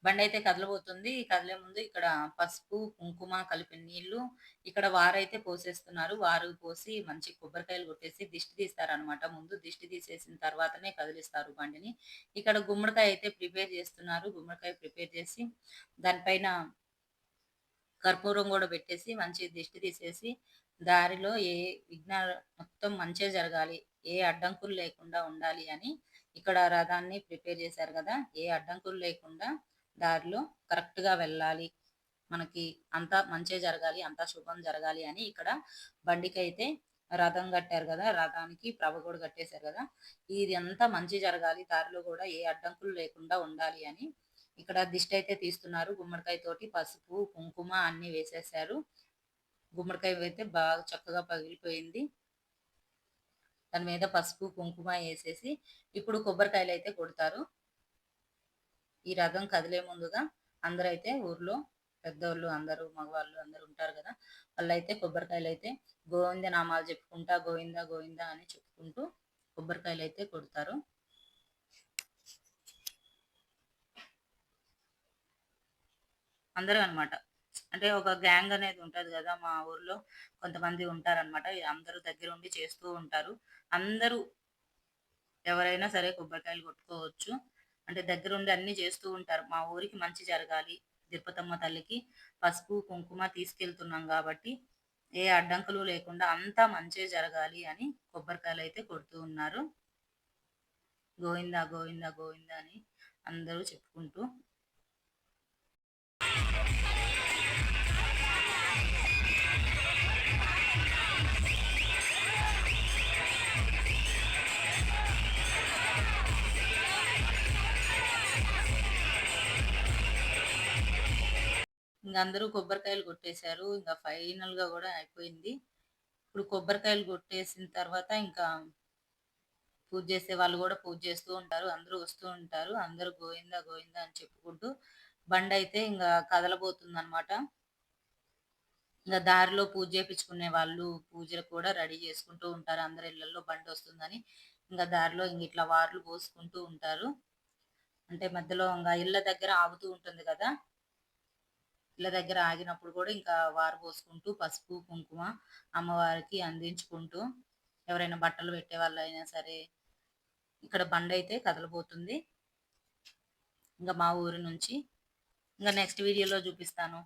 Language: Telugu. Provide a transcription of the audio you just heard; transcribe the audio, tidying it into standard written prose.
బండైతే కదలబోతుంది. కదిలే ముందు ఇక్కడ పసుపు, కుంకుమ కలిపిన నీళ్లు ఇక్కడ వారైతే పోసేస్తున్నారు. వారు పోసి మంచి కొబ్బరికాయలు కొట్టేసి దిష్టి తీస్తారనమాట. ముందు దిష్టి తీసేసిన తర్వాతనే కదిలిస్తారు బండిని. ఇక్కడ గుమ్మడికాయ అయితే ప్రిపేర్ చేస్తున్నారు. గుమ్మడికాయ ప్రిపేర్ చేసి దానిపైన కర్పూరం గూడా పెట్టేసి మంచి దిష్టి తీసేసి దారిలో ఏ విఘ్నాలు మొత్తం మంచే జరగాలి. ఏ అడ్డంకులు లేకుండా ఉండాలి అని ఇక్కడ రథాన్ని ప్రిపేర్ చేశారు గదా! ఏ అడ్డంకులు లేకుండా దారిలో కరెక్ట్‌గా వెళ్ళాలి. మనకి అంతా మంచే జరగాలి. అంతా శుభం జరగాలి అని ఇక్కడ బండికైతే రథం కట్టారు గదా! రథానికి ప్రభ గూడా కట్టేశారు గదా! ఇది అంతా మంచి జరగాలి. దారిలో గూడా ఏ అడ్డంకులు లేకుండా ఉండాలి అని ఇక్కడ దిష్టయితే తీస్తున్నారు. గుమ్మడికాయ తోటి పసుపు, కుంకుమ అన్నీ వేసేశారు. గుమ్మడికాయ అయితే బాగా చక్కగా పగిలిపోయింది. దాని మీద పసుపు, కుంకుమ ఏసేసి ఇప్పుడు కొబ్బరికాయలైతే కొడతారు. ఈ రథం కదిలే ముందుగా అందరైతే ఊర్లో పెద్దోళ్ళు అందరూ మగవాళ్ళు అందరూ ఉంటారు గదా! వాళ్ళైతే కొబ్బరికాయలైతే గోవింద నామాలు చెప్పుకుంటా గోవింద గోవింద అని చెప్పుకుంటూ కొబ్బరికాయలైతే కొడతారు. అందరూ అన్నమాట. అంటే ఒక గ్యాంగ్ అనేది ఉంటది గదా! మా ఊర్లో కొంతమంది ఉంటారనమాట. అందరూ దగ్గరుండి చేస్తూ ఉంటారు. అందరూ ఎవరైనా సరే కొబ్బరికాయలు కొట్టుకోవచ్చు. అంటే దగ్గరుండి అన్నీ చేస్తూ ఉంటారు. మా ఊరికి మంచి జరగాలి. తిరుపతమ్మ తల్లికి పసుపు, కుంకుమ తీసుకెళ్తున్నాం గాబట్టి, ఏ అడ్డంకులు లేకుండా అంతా మంచే జరగాలి అని కొబ్బరికాయలైతే కొడుతూ ఉన్నారు. గోవింద గోవింద గోవింద అని అందరూ చెప్పుకుంటూ ఇంగ అందరూ కొబ్బరికాయలు కొట్టేశారు. ఇంక ఫైనల్‌గా గూడా అయిపోయింది. ఇప్పుడు కొబ్బరికాయలు కొట్టేసిన తర్వాత ఇంకా పూజ చేసే వాళ్ళు గూడా పూజ చేస్తూ ఉంటారు. అందరూ వస్తూ ఉంటారు. అందరూ గోవింద గోవింద అని చెప్పుకుంటూ బండయితే ఇంగ కదలబోతుందనమాట. ఇంగ దారిలో పూజ చేపిచ్చుకునే వాళ్ళు పూజలకు కూడా రెడీ చేసుకుంటూ ఉంటారు. అందరి ఇళ్లల్లో బండొస్తుందని. ఇంగ దారిలో ఇంగిట్లా వార్లు పోసుకుంటూ ఉంటారు. అంటే మధ్యలో ఇంగ ఇళ్ళ దగ్గర ఆగుతూ ఉంటుంది గదా! ఇళ్ళ దగ్గర ఆగినప్పుడు కూడా ఇంకా వారు పోసుకుంటూ పసుపు, కుంకుమ అమ్మవారికి అందించుకుంటూ ఎవరైనా బట్టలు పెట్టేవాళ్ళైనా సరే ఇక్కడ బండయితే కదలబోతుంది. ఇంగ మా ఊరు నుంచి. ఇంగ నెక్స్ట్ వీడియోలో చూపిస్తాను.